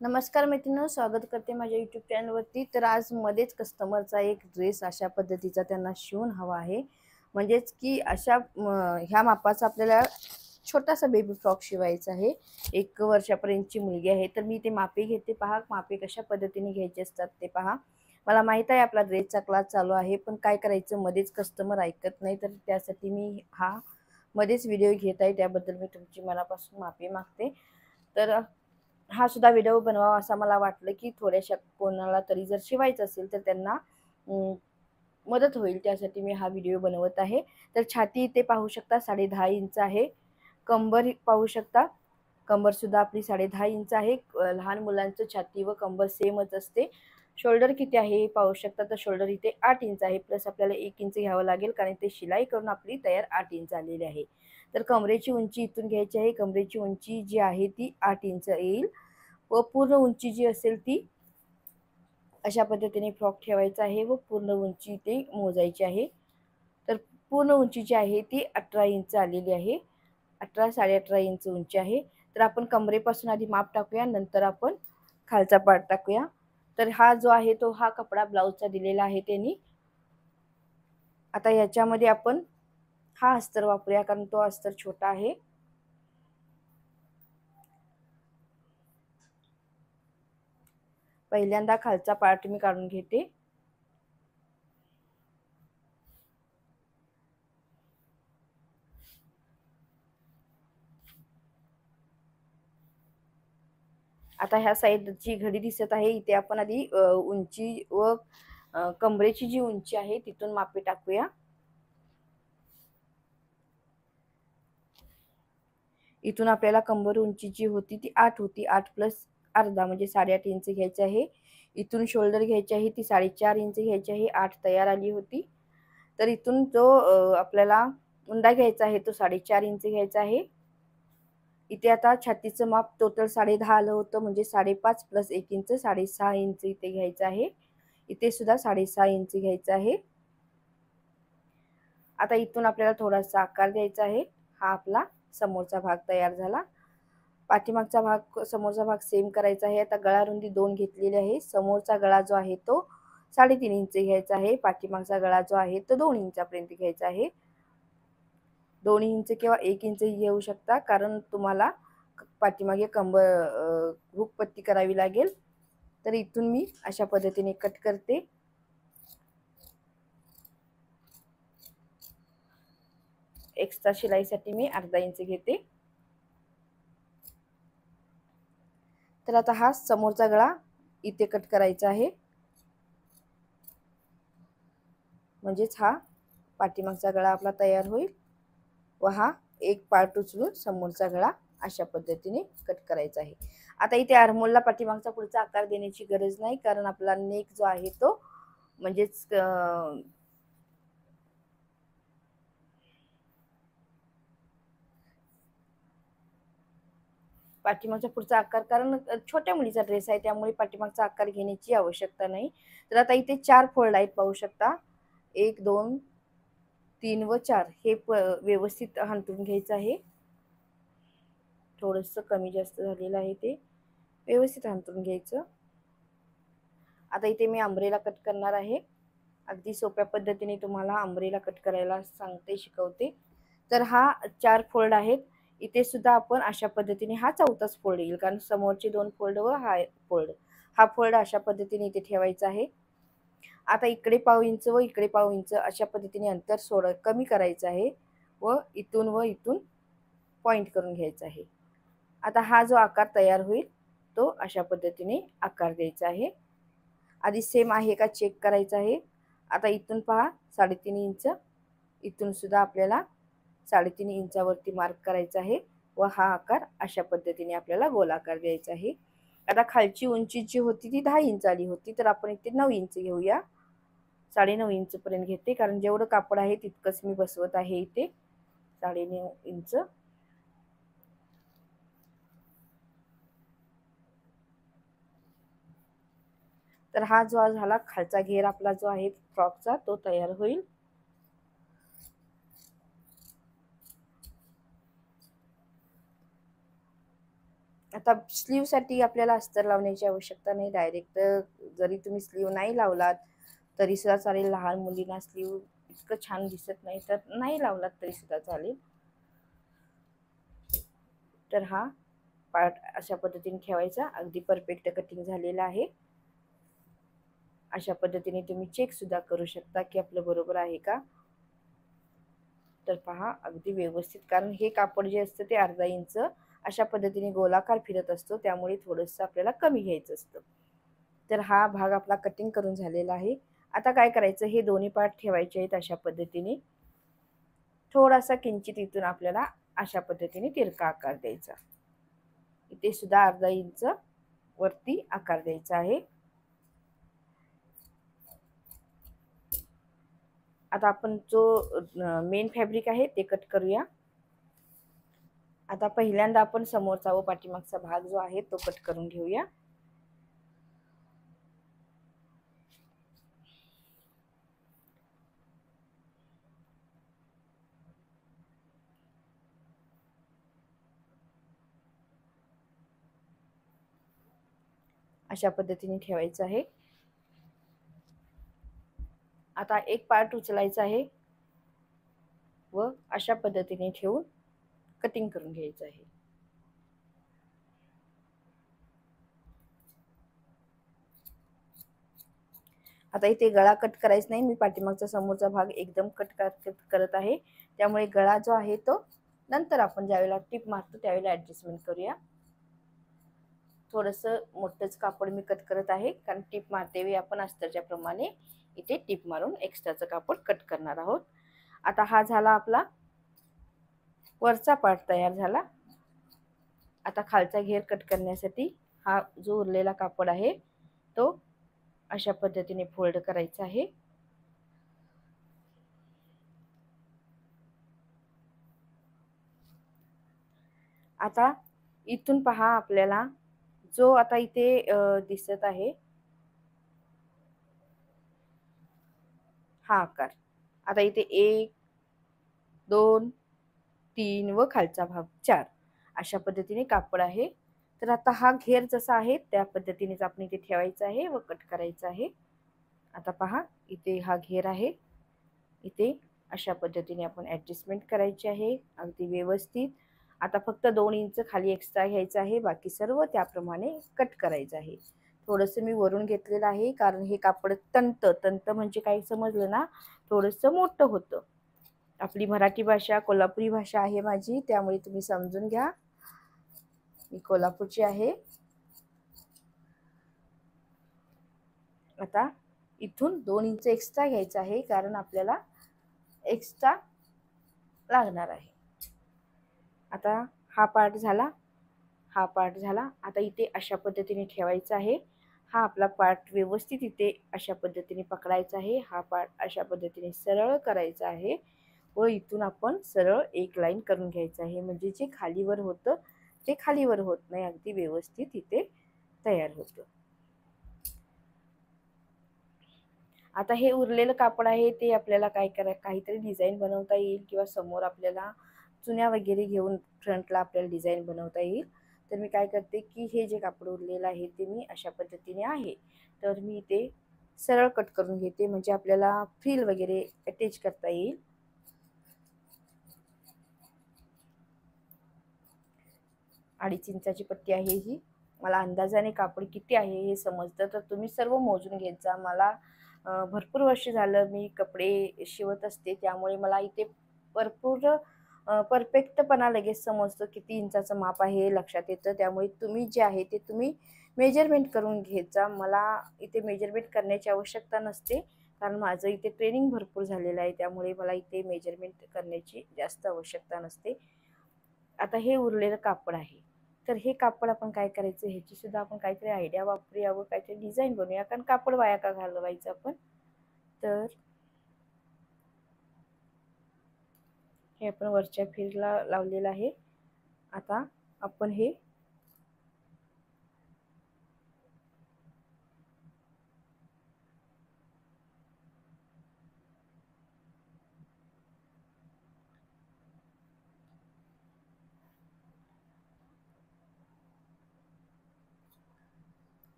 नमस्कार मैत्रिणींनो, स्वागत करते माझ्या यूट्यूब चॅनलवरती। तर आज मध्येच कस्टमरचा एक ड्रेस अशा पद्धतीचा त्यांना शिवून हवा आहे, म्हणजेच की अशा ह्या मापाचा आपल्याला छोटासा बेबी फ्रॉक शिवायचा आहे। 1 वर्षापर्यंतची मुलगी आहे। तर मी ते मापे घेते, पहा मापे कशा पद्धतीने घ्यायचे असतात ते पहा। मला माहित आहे आपला ड्रेसचा क्लास चालू आहे, पण काय करायचं मध्येच कस्टमर ऐकत नाही, तर त्यासाठी मी हा मध्येच व्हिडिओ घेत आहे। त्याबद्दल मी तुमची मनापासून माफी मागते। तर हा सुद्धा व्हिडिओ बनवावा असं मला वाटलं, की थोड्याशा कोणाला तरी जर शिवायचं असेल तर त्यांना मदत होईल, त्यासाठी मी हा व्हिडिओ बनवत आहे। तर छाती इथे पाहू शकता 10.5 इंच आहे। कंबर पाहू शकता, कंबर सुद्धा आपली 10.5 इंच आहे। लहान मुलांचं छाती व कंबर सेमच असते। शोल्डर किती आहे पाहू शकता, तर शोल्डर इथे 8 इंच आहे, प्लस आपल्याला 1 इंच घ्यावं लागेल, कारण ते शिलाई करून आपली तयार 8 इंच आलेली आहे। तर कमरेची उंची इथून घ्यायची आहे। कमरेची उंची जी आहे ती 8 इंच येईल व पूर्ण उंची जी असेल ती अशा पद्धतीने फ्रॉक ठेवायचा आहे व पूर्ण उंची ते मोजायची आहे। तर पूर्ण उंची जी आहे ती 18 इंच आलेली आहे। 18 18.5 इंच उंची आहे। तर आपण कमरेपासून आधी माप टाकूया, नंतर आपण खालचा पार्ट टाकूया। तर हा जो आहे तो हा कपडा ब्लाउजचा दिलेला आहे त्यांनी। आता याच्यामध्ये आपण हा अस्तर वापरूया, कारण तो अस्तर छोटा आहे। पहिल्यांदा खालचा पार्ट मी काढून घेते। आता ह्या साइडची घडी दिसत आहे, इथे आपण आधी उंची व कमरेची जी उंची आहे तिथून मापे टाकूया। इथून आपल्याला कंबर उंची जी होती ती 8 होती, 8 प्लस अर्धा म्हणजे 8.5 इंच घ्यायचे आहे। इथून शोल्डर घ्यायची आहे ती 4.5 इंच घ्यायची आहे, 8 तयार आली होती। तर इथून जो आपल्याला उंडा घ्यायचा आहे तो 4.5 इंच घ्यायचा आहे। इथे आता छातीचं माप टोटल 10.5 आलं होतं, म्हणजे 5.5 प्लस 1 इंच 6.5 इंच इथे घ्यायचं आहे। इथे सुद्धा 6.5 इंच घ्यायचं आहे। आता इथून आपल्याला थोडासा आकार द्यायचा आहे। हा आपला समोरचा भाग तयार झाला। पाठीमागचा भाग समोरचा भाग सेम करायचा आहे। आता गळा रुंदी 2 घेतलेली आहे। समोरचा गळा जो आहे तो 3.5 इंच घ्यायचा आहे। पाठीमागचा गळा जो आहे तो 2 इंचापर्यंत घ्यायचा आहे। 2 इंच किंवा 1 इंच घेऊ शकता, कारण तुम्हाला पाठीमागे हुक पट्टी करावी लागेल। तर इथून मी अशा पद्धतीने कट करते। एक्स्ट्रा शिलाईसाठी मी अर्धा इंच घेते। तर आता हा समोरचा गळा इथे कट करायचा आहे, म्हणजेच हा पाठीमागचा गळा आपला तयार होईल व हा एक पार्ट उचलून समोरचा गळा अशा पद्धतीने कट करायचा आहे। आता इथे आर्महोलला पाठीमागचा पुढचा आकार देण्याची गरज नाही, कारण आपला नेक जो आहे तो म्हणजेच पाठीमागचा पुढचा आकार, कारण छोट्या मुलीचा ड्रेस आहे त्यामुळे पाठीमागचा आकार घेण्याची आवश्यकता नाही। तर आता इथे 4 फोल्ड आहेत पाहू शकता, 1 2 3 व 4 हे व्यवस्थित हांतरून घ्यायचं आहे। थोडंसं कमी जास्त झालेलं आहे ते व्यवस्थित हांतरून घ्यायचं। आता इथे मी अंब्रेला कट करणार आहे। अगदी सोप्या पद्धतीने तुम्हाला अंब्रेला कट करायला सांगते, शिकवते। तर हा 4 फोल्ड आहेत। इथे सुद्धा आपण अशा पद्धतीने हा चौथाच फोल्ड येईल, कारण समोरचे 2 फोल्ड व हा फोल्ड अशा पद्धतीने इथे ठेवायचा आहे। आता इकडे पाव इंच व इकडे पाव इंच अशा पद्धतीने अंतर कमी करायचं आहे व इथून पॉइंट करून घ्यायचा आहे। आता हा जो आकार तयार होईल तो अशा पद्धतीने आकार द्यायचा आहे। आधी सेम आहे का चेक करायचं आहे। आता इथून पहा 3.5 इंच, इथून सुद्धा आपल्याला 3.5 इंचावरती मार्क करायचा आहे व हा आकार अशा पद्धतीने आपल्याला गोलाकार द्यायचा आहे। आता खालची उंची जी होती ती 10 इंच आली होती, तर आपण इथे 9 इंच घेऊया। 9.5 इंच पर्यंत घेते, कारण जेवढं कापड आहे तितकंच मी बसवत आहे इथे 9.5 इंच। तर हा जो झाला खालचा घेर आपला जो आहे फ्रॉकचा तो तयार होईल। आता आता स्लीवसाठी आपल्याला अस्तर लावण्याची आवश्यकता नाही, डायरेक्ट जरी तुम्ही स्लीव नाही लावलात तरी सुद्धा चालेल. लहान मुलींना स्लीव इतकं छान दिसत नाही तर नाही लावलात तरी सुद्धा चालेल. तर हा पार्ट अशा पद्धतीने ठेवायचा. अगदी परफेक्ट कटिंग झालेला आहे. अशा पद्धतीने तुम्ही चेक सुद्धा करू शकता की आपलं बरोबर आहे का. तर पहा अगदी व्यवस्थित, कारण हे कापड जे असतं ते अर्धा इंच अशा पद्धतीने गोलाकार फिरत असतो, त्यामुळे थोडंसं आपल्याला कमी घ्यायचं असतं. तर हा भाग आपला कटिंग करून झालेला आहे. आता काय करायचं, हे दोन्ही पार्ट ठेवायचे आहेत अशा पद्धतीने. थोडासा किंचित इथून आपल्याला अशा पद्धतीने तिरका आकार द्यायचा. इथे सुद्धा अर्धा इंच वरती आकार द्यायचा आहे. आता आपण जो मेन फॅब्रिक आहे ते कट करूया. आता पहिल्यांदा आपण समोरचा व पाठीमागचा भाग जो आहे तो कट करून घेऊया. अशा पद्धतीने ठेवायचं आहे. आता एक पार्ट उचलायचा आहे व अशा पद्धतीने ठेवून कटिंग करून घ्यायचं आहे. आता इथे गळा कट करायचा नाही, मी पाठीमागचा समोरचा भाग एकदम कट करत आहे, त्यामुळे गळा जो आहे तो नंतर आपण ज्यावेळेला टिप मारतो त्यावेळेला ऍडजस्टमेंट करूया. थोडंसं मोठंच कापड मी कट करत आहे, कारण टिप मारते वेळी आपण अस्तरच्या प्रमाणे इथे टिप मारून एक्स्ट्राचं कापड कट करणार आहोत. आता हा झाला आपला वरचा पार्ट तयार झाला. आता खालचा घेर कट करण्यासाठी हा जो उरलेला कापड आहे तो अशा पद्धतीने फोल्ड करायचा आहे. आता इथून पहा आपल्याला जो आता इथे दिसत आहे हा आकार, आता इथे 1 2 3 व खालचा भाग 4 अशा पद्धतीने कापड आहे. तर आता हा घेर जसा आहे त्या पद्धतीनेच आपण इथे ठेवायचा आहे व कट करायचा आहे. आता पहा इथे हा घेर आहे, इथे अशा पद्धतीने आपण ऍडजस्टमेंट करायची आहे अगदी व्यवस्थित. आता फक्त 2 इंच खाली एक्स्ट्रा घ्यायचं आहे, बाकी सर्व त्याप्रमाणे कट करायचं आहे. थोडंसं मी वरून घेतलेलं आहे, कारण हे कापड तंत म्हणजे काय समजलं ना, थोडंसं मोठं होतं. आपली मराठी भाषा कोल्हापुरी भाषा आहे माझी, त्यामुळे तुम्ही समजून घ्या, मी कोल्हापूरची आहे. आता इथून 2 इंच एक्स्ट्रा घ्यायचं आहे, कारण आपल्याला एक्स्ट्रा लागणार आहे. आता हा पार्ट झाला, हा पार्ट झाला. आता इथे अशा पद्धतीने ठेवायचा आहे. हा आपला पार्ट व्यवस्थित इथे अशा पद्धतीने पकडायचा आहे. हा पार्ट अशा पद्धतीने सरळ करायचा आहे व इथून आपण सरळ एक लाईन करून घ्यायचं आहे, म्हणजे जे खालीवर होतं ते खालीवर होत नाही, अगदी व्यवस्थित इथे तयार होतं. आता हे उरलेलं कापड आहे ते आपल्याला काहीतरी डिझाईन बनवता येईल, किंवा समोर आपल्याला चुन्या वगैरे घेऊन फ्रंटला आपल्याला डिझाईन बनवता येईल. तर मी काय करते की हे जे कापड उरलेलं आहे ते मी अशा पद्धतीने आहे तर मी ते सरळ कट करून घेते, म्हणजे आपल्याला फ्रिल वगैरे अटॅच करता येईल. अडीच इंचाची पट्टी आहे ही. मला अंदाजाने कापड किती आहे हे समजतं, तर तुम्ही सर्व मोजून घेत जा. मला भरपूर वर्ष झालं मी कपडे शिवत असते, त्यामुळे मला इथे भरपूर परफेक्टपणा लगेच समजतं किती इंचाचं माप आहे हे लक्षात येतं. त्यामुळे तुम्ही जे आहे ते तुम्ही मेजरमेंट करून घेत जा. मला इथे मेजरमेंट करण्याची आवश्यकता नसते, कारण माझं इथे ट्रेनिंग भरपूर झालेलं आहे, त्यामुळे मला इथे मेजरमेंट करण्याची जास्त आवश्यकता नसते. आता हे उरलेलं कापड आहे, तर हे कापड आपण काय करायचं, ह्याची सुद्धा आपण काहीतरी आयडिया वापरूया व काहीतरी डिझाईन बनवूया, कारण कापड वाया का घालवायचं आपण. तर हे आपण वरच्या फिरला लावलेलं आहे. आता आपण हे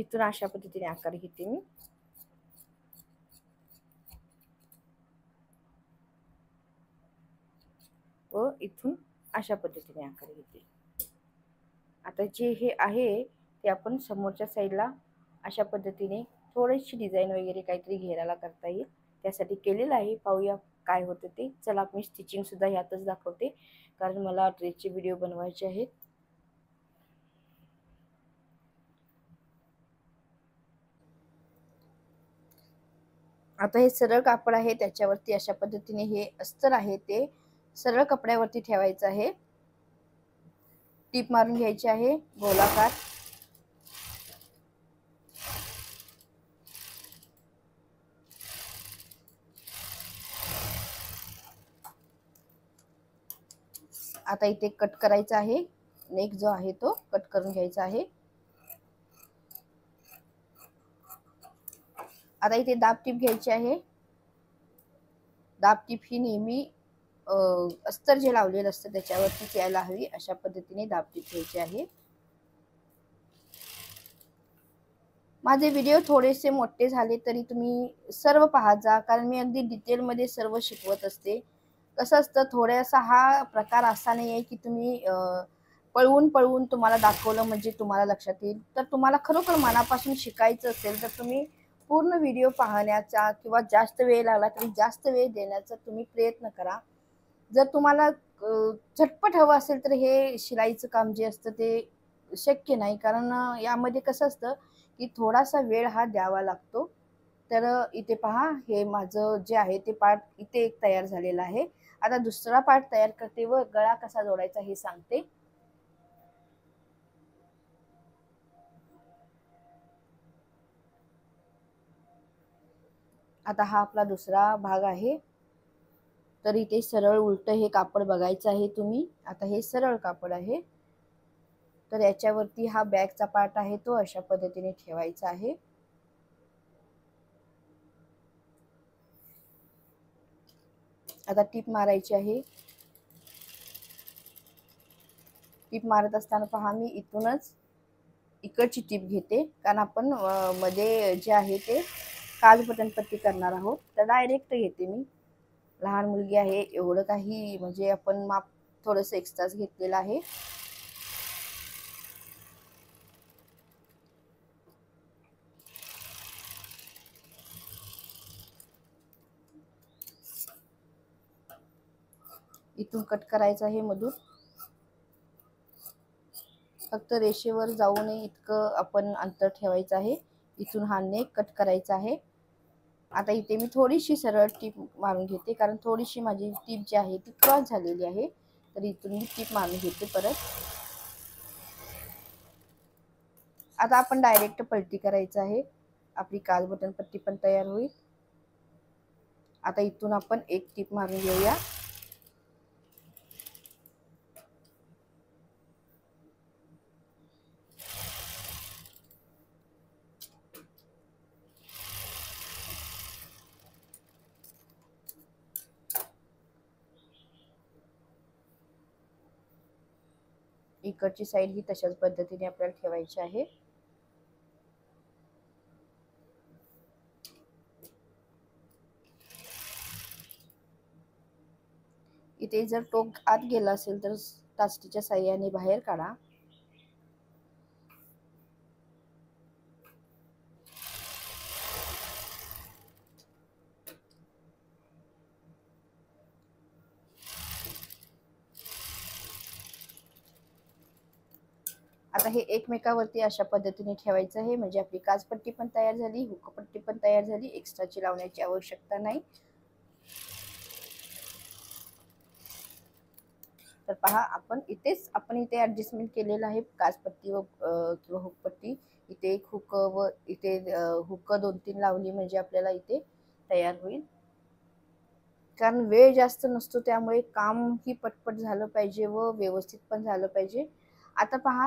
इथून अशा पद्धतीने आकार घेते मी. व इथून अशा पद्धतीने आकार घेते. आता जे हे आहे ते आपण समोरच्या साईडला अशा पद्धतीने थोडीशी डिझाईन वगैरे काहीतरी घेराला करता येईल त्यासाठी केलेलं आहे. पाहूया काय होतं ते. चला मी स्टिचिंग सुद्धा ह्यातच दाखवते कारण मला ड्रेसचे व्हिडिओ बनवायचे आहेत. आता हे सरळ कापड आहे त्याच्यावरती अशा पद्धतीने हे अस्तर आहे ते सरळ कपड्यावरती ठेवायचं आहे. टीप मारून घ्यायची आहे गोलाकार. आता इथे कट करायचा आहे. नेक जो आहे तो कट करून घ्यायचा आहे. आता इथे दाब टीप घ्यायची आहे. दाब टीप ही नेहमी अस्तर जे लावलेलं असतं त्याच्यावरतीच यायला हवी अशा पद्धतीने दाब टीप घ्यायची आहे. माझे व्हिडिओ थोडेसे मोठे झाले तरी तुम्ही सर्व पाहत जा कारण मी अगदी डिटेलमध्ये सर्व शिकवत असते. कसं असतं थोडासा हा प्रकार असा नाही आहे की तुम्ही पळवून पळवून तुम्हाला दाखवलं म्हणजे तुम्हाला लक्षात येईल. तर तुम्हाला खरोखर मनापासून शिकायचं असेल तर तुम्ही पूर्ण व्हिडिओ पाहण्याचा किंवा जास्त वेळ लागला तरी जास्त वेळ देण्याचा तुम्ही प्रयत्न करा. जर तुम्हाला झटपट हवं असेल तर हे शिलाईचं काम जे असतं ते शक्य नाही कारण यामध्ये कसं असतं की थोडासा वेळ हा द्यावा लागतो. तर इथे पहा हे माझं जे आहे ते पार्ट इथे एक तयार झालेला आहे. आता दुसरा पार्ट तयार करते व गळा कसा जोडायचा हे सांगते. आता हा आपला दुसरा भाग आहे. तर इथे सरळ उलट हे कापड बघायचं आहे तुम्ही. आता हे सरळ कापड आहे तर याच्यावरती हा बॅकचा पार्ट आहे तो अशा पद्धतीने ठेवायचा आहे. आता टीप मारायची आहे. टीप मारत असताना पहा मी इथूनच इकडची टीप घेते कारण आपण मध्ये जे आहे ते काज बटन पट्टी करणार आहोत. तर डायरेक्ट घेते मी. लहान मुलगी आहे एवढं काही म्हणजे आपण माप थोडंसं एक्स्ट्राच घेतलेलं आहे. इथून कट करायचं आहे मधून. फक्त रेषेवर जाऊ नये इतकं आपण अंतर ठेवायचं आहे. इथून हा नेक कट करायचा आहे. आता इथे मी थोडीशी सरळ टीप मारून घेते कारण थोडीशी माझी टीप जी आहे ती क्रॉस झालेली आहे. तर इथून मी टीप मारून घेते परत. आता आपण डायरेक्ट पलटी करायचं आहे. आपली काज बटन पट्टी पण तयार होईल. आता इथून आपण एक टीप मारून घेऊया. इकडची साईड ही तशाच पद्धतीने आपल्याला ठेवायची आहे. इथे जर टोक आत गेला असेल तर कास्टीच्या साह्याने बाहेर काढा. आता हे एकमेकावरती अशा पद्धतीने ठेवायचं आहे म्हणजे आपली काजपट्टी पण तयार झाली, हुकपट्टी पण तयार झाली. एक्स्ट्राची लावण्याची आवश्यकता नाही. तर पहा आपण इथे ऍडजस्टमेंट केलेलं आहे काजपट्टी व किंवा हुकपट्टी. इथे एक हुक व इथे हुक 2-3 लावली म्हणजे आपल्याला इथे तयार होईल. कारण वेळ जास्त नसतो त्यामुळे काम ही पटपट झालं पाहिजे व व्यवस्थित पण झालं पाहिजे. आता पहा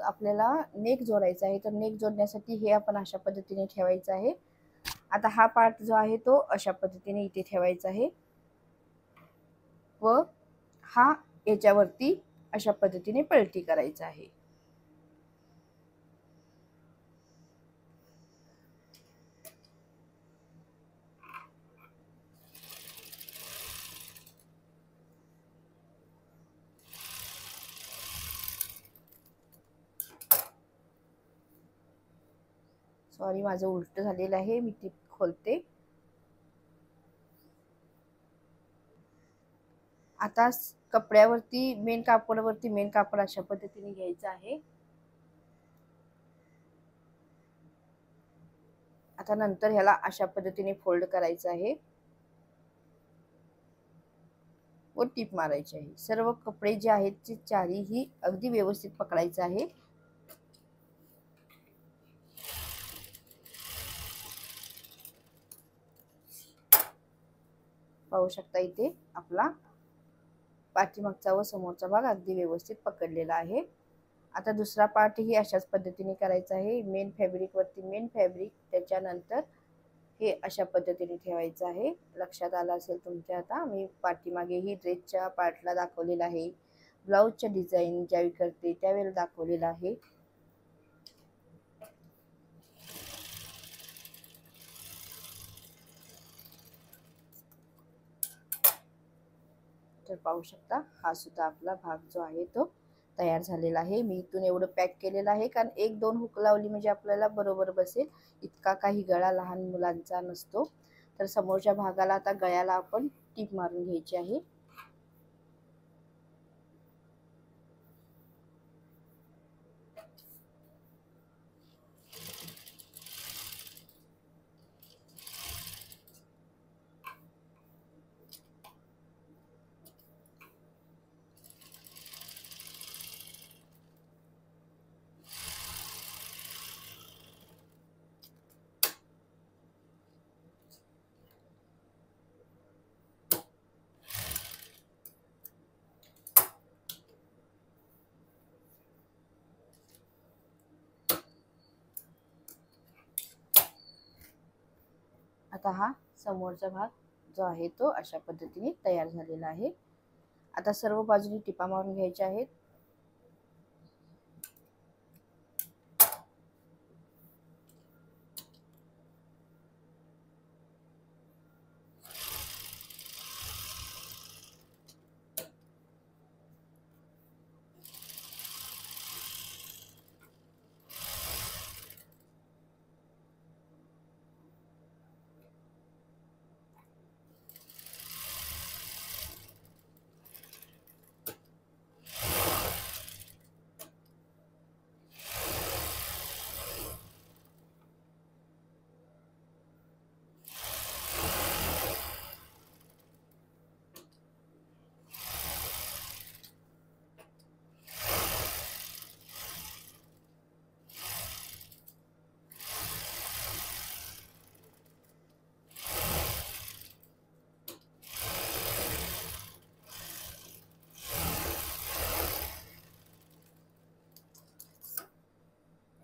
आपल्याला नेक जोडायचा आहे तर नेक जोडण्यासाठी हे आपण अशा पद्धतीने ठेवायचं आहे. आता हा पार्ट जो आहे तो अशा पद्धतीने इथे ठेवायचा आहे व हा याच्यावरती अशा पद्धतीने पलटी करायचा आहे. सॉरी, माझं उलट झालेलं आहे, मी टीप खोलते. आता कपड्यावरती मेन कापड अशा पद्धतीने घ्यायचं आहे. आता नंतर ह्याला अशा पद्धतीने फोल्ड करायचं आहे व टीप मारायची आहे. सर्व कपडे जे आहेत ते चारीही अगदी व्यवस्थित पकडायचं आहे. पाहू शकता इथे आपला पाठीमागचा व समोरचा भाग अगदी व्यवस्थित पकडलेला आहे. आता दुसरा पार्ट ही अशाच पद्धतीने करायचा आहे. मेन फॅब्रिक वरती मेन फॅब्रिक, त्याच्यानंतर हे अशा पद्धतीने ठेवायचं आहे. लक्षात आलं असेल तुमच्या. आता मी पाठीमागे ही ड्रेसच्या पार्टला दाखवलेलं आहे, ब्लाऊजच्या डिझाईन ज्यावेळी करते त्यावेळेला दाखवलेलं आहे. तर पाहू शकता हा सुद्धा आपला भाग जो आहे तो तयार झालेला आहे. मी इथून एवढं पॅक केलेलं आहे कारण 1-2 हुक लावली म्हणजे आपल्याला बरोबर बसेल. इतका काही गळा लहान मुलांचा नसतो. तर समोरच्या भागाला आता गळ्याला आपण टीप मारून घ्यायची आहे. आता हा समोरचा भाग जो आहे तो अशा पद्धतीने तयार झालेला आहे. आता सर्व बाजूनी टिपा मारून घ्यायच्या आहेत.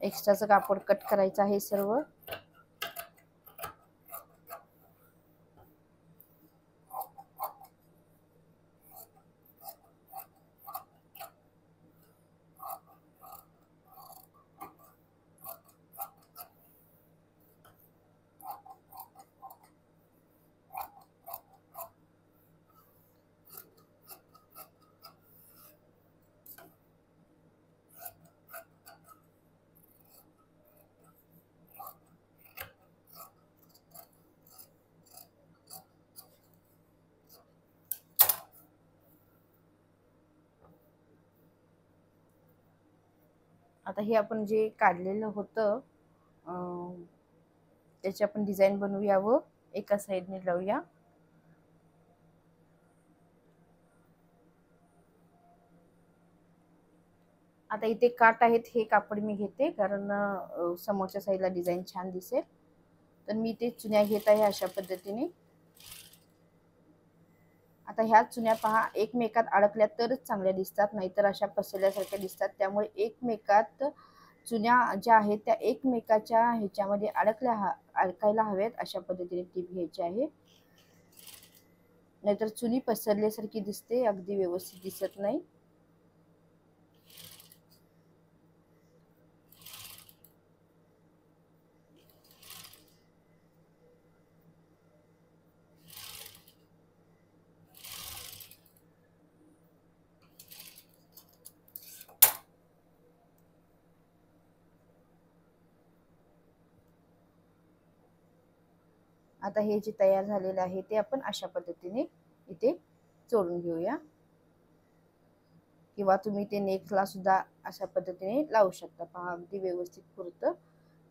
एक्स्ट्राचं कापड कट करायचं आहे सर्व. आता हे आपण जे काढलेलं होतं त्याची आपण डिझाईन बनवूया व एका साईडने लावूया. आता इथे काट आहेत, हे कापड मी घेते कारण समोरच्या साईडला डिझाईन छान दिसेल. तर मी ते चुन्या घेत आहे अशा पद्धतीने. आता ह्या चुन्या पहा एकमेकात अडकल्या तरच चांगल्या दिसतात, नाहीतर अशा पसरल्यासारख्या दिसतात. त्यामुळे एकमेकात चुन्या ज्या आहेत त्या एकमेकाच्या ह्याच्यामध्ये अडकायला हव्यात अशा पद्धतीने टीप घ्यायची आहे. नाहीतर चुनी पसरल्यासारखी दिसते, अगदी व्यवस्थित दिसत नाही. आता हे जे तयार झालेलं आहे ते आपण अशा पद्धतीने इथे जोडून घेऊया, किंवा तुम्ही ते नेकला सुद्धा अशा पद्धतीने लावू शकता। पहा अगदी व्यवस्थित पुरतं,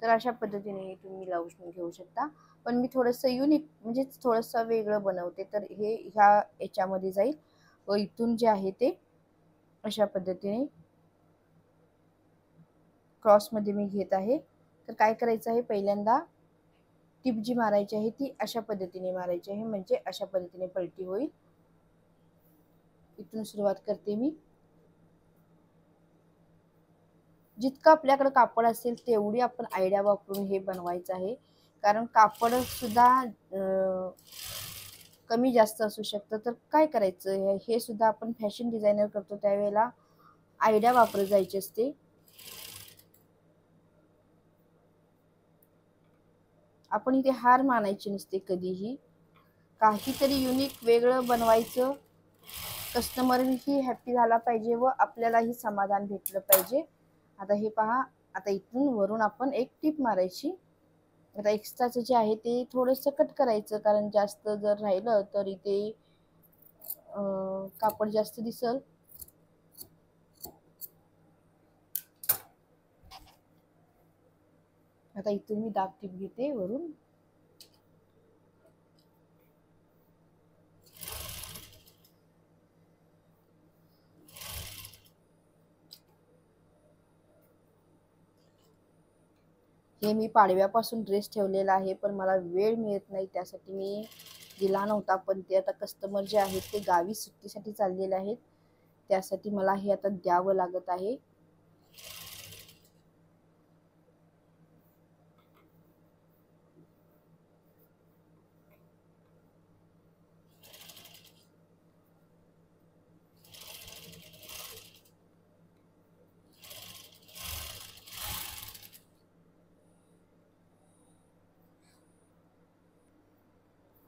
तर अशा पद्धतीने तुम्ही लावून घेऊ शकता। पण मी थोडंसं युनिक म्हणजे थोडंसं वेगळं बनवते, तर हे ह्या याच्यामध्ये जाईल व इथून जे आहे ते अशा पद्धतीने क्रॉसमध्ये मी घेत आहे। तर काय करायचं आहे, पहिल्यांदा टिप जी मारायची आहे ती अशा पद्धतीने मारायची आहे, म्हणजे अशा पद्धतीने पलटी होईल। इथून सुरुवात करते मी। जितकं आपल्याकडे कापड असेल तेवढी आपण आयडिया वापरून हे बनवायचं आहे, कारण कापड सुद्धा कमी जास्त असू शकतं। तर काय करायचं, हे सुद्धा आपण फॅशन डिझायनर करतो त्यावेळेला आयडिया वापरत जायची असते। आपण इथे हार मानायची नसते कधीही, काहीतरी युनिक वेगळं बनवायचं। कस्टमरही हॅपी झाला पाहिजे व आपल्यालाही समाधान भेटलं पाहिजे। आता हे पहा, आता इथून वरून आपण एक टिप मारायची। आता एक्स्ट्राचं जे आहे ते थोडंसं कट करायचं, कारण जास्त जर राहिलं तर इथे कापड जास्त दिसल। आता इथून मी दाब टिप घेते वरून। हे मी पाडव्यापासून ड्रेस ठेवलेला आहे, पण मला वेळ मिळत नाही त्यासाठी मी दिला नव्हता। पण ते आता कस्टमर जे आहेत ते गावी सुट्टीसाठी चाललेले आहेत, त्यासाठी मला हे आता द्यावं लागत आहे।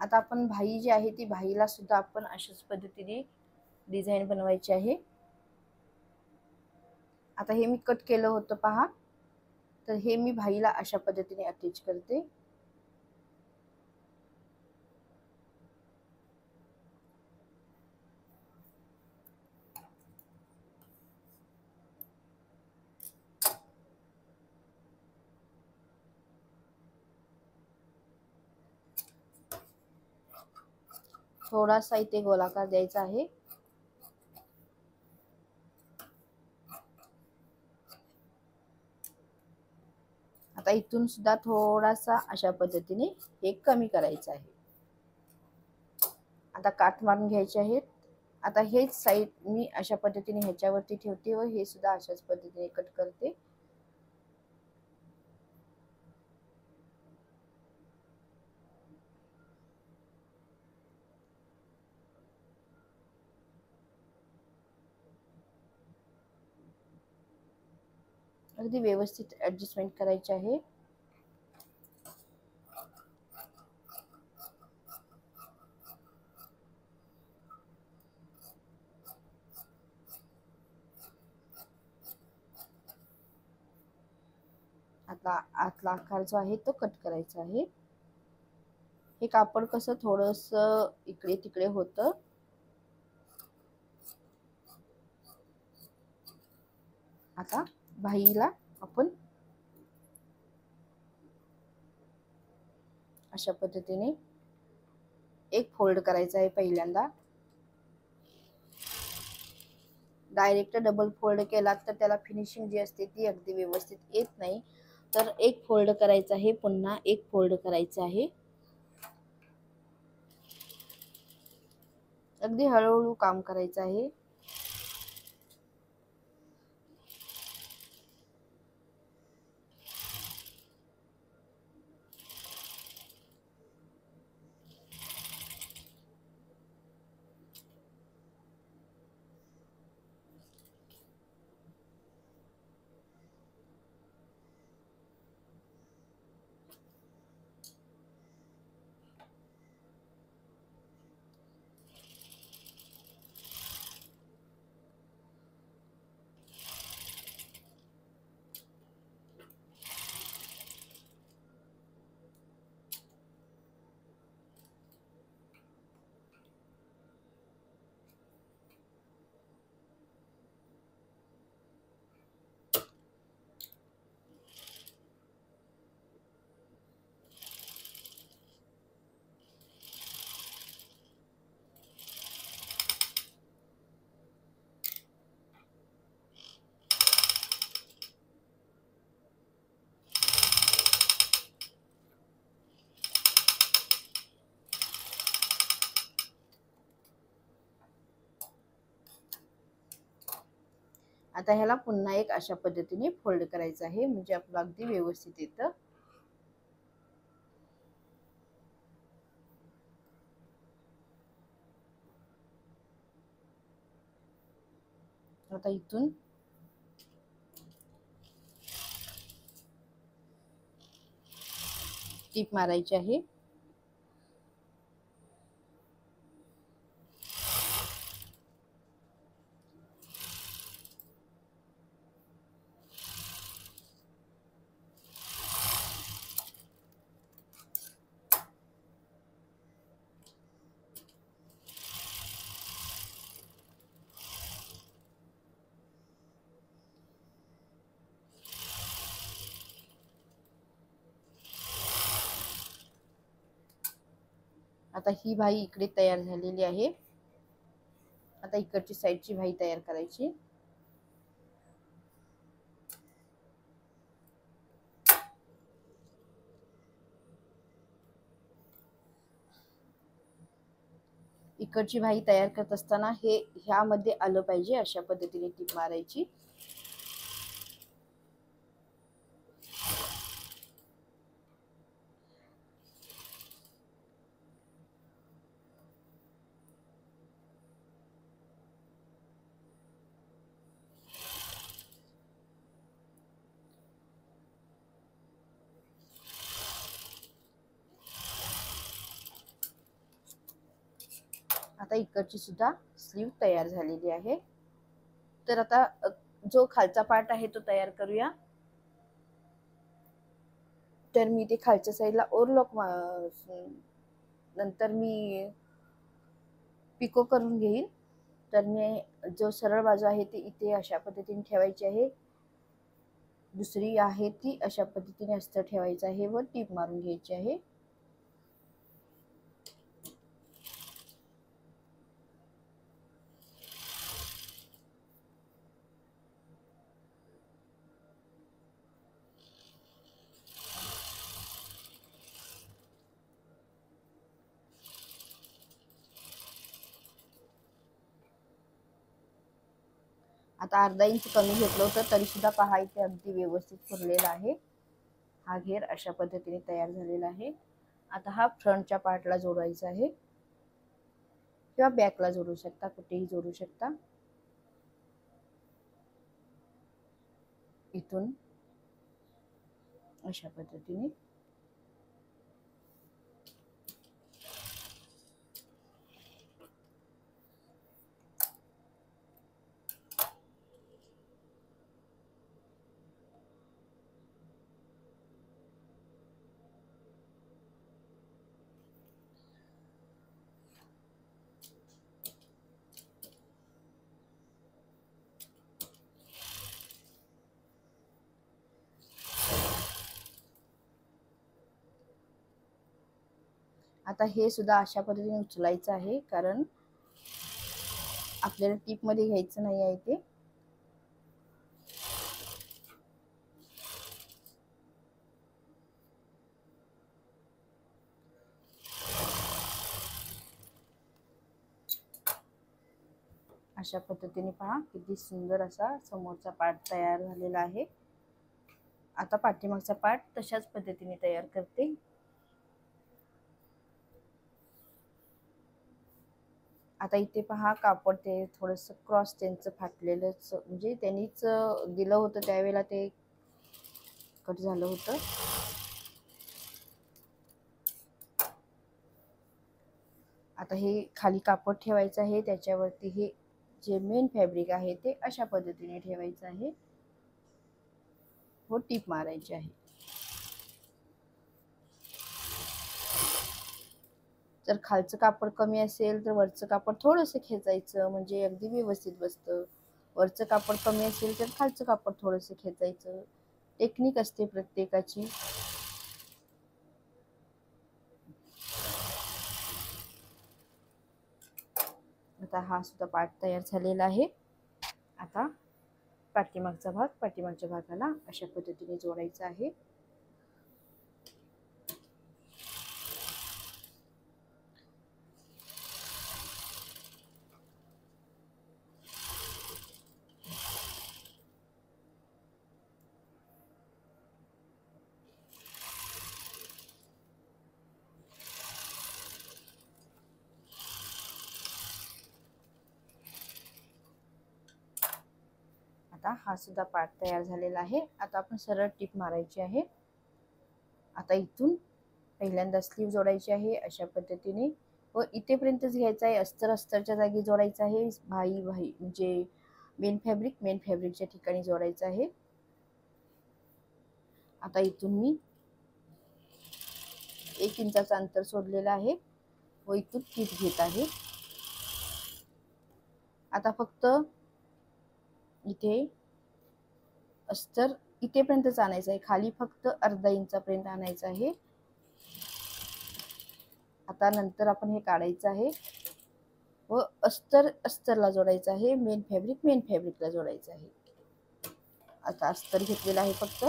आता आपण भाई जी आहे ती भाईला सुद्धा आपण अशाच पद्धतीने डिझाईन बनवायची आहे। आता हे मी कट केलं होतं पहा, तर हे मी भाईला अशा पद्धतीने अटॅच करते। थोडासा इथे गोलाकार द्यायचा आहे। आता इथून सुद्धा थोडासा अशा पद्धतीने हे कमी करायचं आहे। आता काठ मारून घ्यायचे आहेत। आता हेच साईड मी अशा पद्धतीने ह्याच्यावरती ठेवते व हे सुद्धा अशाच पद्धतीने कट करते। अगदी व्यवस्थित ऍडजस्टमेंट करायची आहे। आता आतला आकार जो आहे तो कट करायचा आहे। हे कापड कसं थोडंसं इकडे तिकडे होतं। आता भाईला आपण अशा पद्धतीने एक फोल्ड करायचा आहे पहिल्यांदा। डायरेक्ट डबल फोल्ड केला तर त्याला फिनिशिंग जी असते ती अगदी व्यवस्थित येत नाही, तर एक फोल्ड करायचा आहे, पुन्हा एक फोल्ड करायचा आहे। अगदी हळूहळू काम करायचं आहे। आता ह्याला पुन्हा एक अशा पद्धतीने फोल्ड करायचं आहे, म्हणजे आपलं अगदी व्यवस्थित येतं. आता इथून टीप मारायची आहे. आता ही भाई इकडे तयार झालेली आहे. आता इकडची साईडची भाई तयार करायची. इकडची भाई तयार करत असताना हे ह्यामध्ये आलं पाहिजे, अशा पद्धतीने टीप मारायची. आता इकडची सुद्धा स्लीव तयार झालेली आहे. तर आता जो खालचा पार्ट आहे तो तयार करूया. तर मी ते खालच्या साईडला ओव्हरलॉक नंतर मी पिको करून घेईन. तर मी जो सरळ बाजू आहे ती इथे अशा पद्धतीने ठेवायची आहे, दुसरी आहे ती अशा पद्धतीने अस्तर ठेवायचं आहे व टीप मारून घ्यायची आहे. आता अर्धा इंच कमी घेतलं होतं तरी सुद्धा पहा इथे अगदी व्यवस्थित फुरलेला आहे. हा घेर अशा पद्धतीने तयार झालेला आहे. आता हा फ्रंटच्या पार्टला जोडायचा आहे किंवा बॅकला जोडू शकता, कुठेही जोडू शकता. इथून अशा पद्धतीने आता हे सुद्धा अशा पद्धतीने उचलायचं आहे, कारण आपल्याला टीप मध्ये घ्यायचं नाही आहे ते. अशा पद्धतीने पहा किती सुंदर असा समोरचा पार्ट तयार झालेला आहे. आता पाठीमागचा पार्ट तशाच पद्धतीने तयार करते. आता इथे पहा कापड ते थोडस क्रॉस त्यांचं फाटलेलंच, म्हणजे त्यांनीच दिलं होतं त्यावेळेला ते कट झालं होतं. आता हे खाली कापड ठेवायचं आहे, त्याच्यावरती हे जे मेन फॅब्रिक आहे ते अशा पद्धतीने ठेवायचं आहे व टीप मारायची आहे. जर खालचं कापड कमी असेल तर वरचं कापड थोडंसं खेचायचं, म्हणजे अगदी व्यवस्थित बसतं. वरचं कापड कमी असेल तर खालचं कापड थोडंसं खेचायचं. टेक्निक असते प्रत्येकाची. आता हा सुद्धा पार्ट तयार झालेला आहे. आता पाठीमागचा भाग पाठीमागच्या भागाला अशा पद्धतीने जोडायचा आहे. आता हा सुद्धा पार्ट तयार झालेला आहे. आता आपण सरळ टीप मारायची आहे. आता इथून पहिल्यांदा स्लीव जोडायची आहे अशा पद्धतीने व इथेपर्यंतच घ्यायचं आहे. अस्तरच्या जागी जोडायचं आहे. भाई म्हणजे मेन फॅब्रिकच्या ठिकाणी जोडायचं आहे. आता इथून मी 1 इंचाचं अंतर सोडलेलं आहे व इथून टीप घेत आहे. आता फक्त इथे अस्तर इथेपर्यंतच आणायचं आहे, खाली फक्त अर्धा इंचापर्यंत आणायचं आहे. आता नंतर आपण हे काढायचं आहे व अस्तरला जोडायचं आहे. मेन फॅब्रिकला जोडायचं आहे. आता अस्तर घेतलेलं आहे फक्त.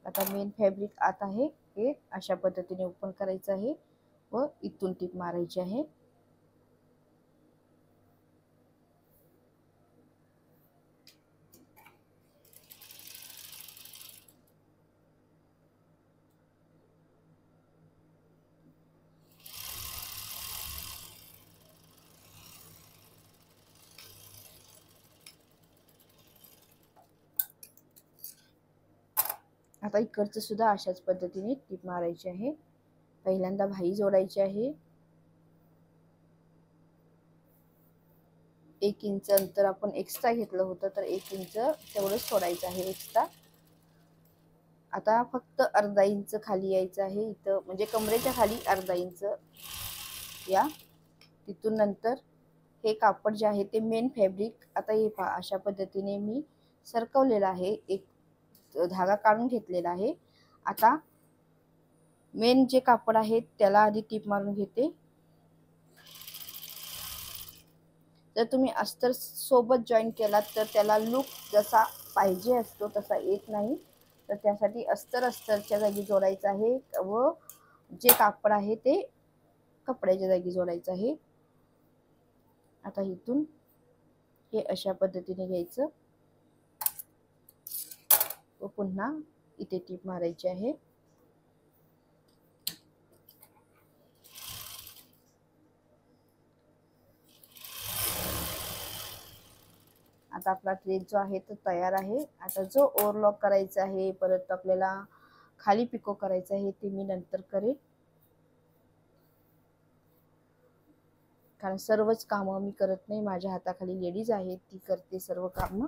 आता मेन फॅब्रिक आत आहे, हे अशा पद्धतीने ओपन करायचं आहे व इथून टीप मारायची आहे. आता इकडचं सुद्धा अशाच पद्धतीने टीप मारायची आहे. पहिल्यांदा भाई जोडायची आहे. 1 इंच अंतर आपण एक्स्ट्रा घेतलं होतं तर 1 इंच तेवढंच सोडायचं आहे एक्स्ट्रा. आता फक्त अर्धा इंच खाली यायचं आहे इथं, म्हणजे कमरेच्या खाली अर्धा इंच या. तिथून नंतर हे कापड जे आहे ते मेन फॅब्रिक, आता हे पहा अशा पद्धतीने मी सरकवलेलं आहे, एक धागा काढून घेतलेला आहे. आता मेन जे कापड आहे त्याला आधी टीप मारून घेते. जर तुम्ही अस्तर सोबत जॉईन केलात तर त्याला लुक जसा पाहिजे असतो तसा येत नाही, तर त्यासाठी अस्तरच्या जागी जोडायचं आहे व जे कापड आहे ते कपड्याच्या जागी जोडायचं आहे. आता इथून हे अशा पद्धतीने घ्यायचं व पुन्हा इथे टीप मारायची आहे. आता आपला ड्रेस जो आहे तो तयार आहे. आता जो ओव्हरलॉक करायचा आहे, परत आपल्याला खाली पिको करायचं आहे ते मी नंतर करेन, कारण सर्वच कामं मी करत नाही, माझ्या हाताखाली लेडीज आहे ती करते सर्व कामं.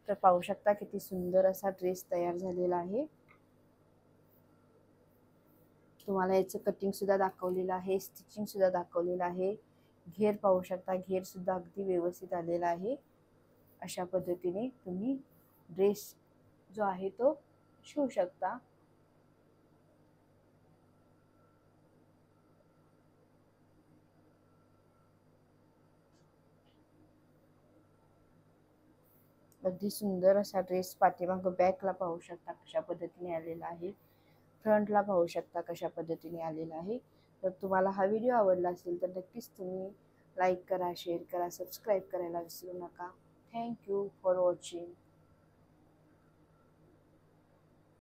तर पाहू शकता किती सुंदर असा ड्रेस तयार झालेला आहे. तुम्हाला याचं कटिंग सुद्धा दाखवलेलं आहे, स्टिचिंग सुद्धा दाखवलेलं आहे. घेर पाहू शकता, घेर सुद्धा अगदी व्यवस्थित आलेला आहे. अशा पद्धतीने तुम्ही ड्रेस जो आहे तो शिवू शकता. अगदी सुंदर असा ड्रेस. पाठीमागं बॅकला पाहू शकता कशा पद्धतीने आलेला आहे, फ्रंटला पाहू शकता कशा पद्धतीने आलेला आहे. तर तुम्हाला हा व्हिडिओ आवडला असेल तर नक्कीच तुम्ही लाईक करा, शेअर करा, सबस्क्राईब करायला विसरू नका. Thank you for watching.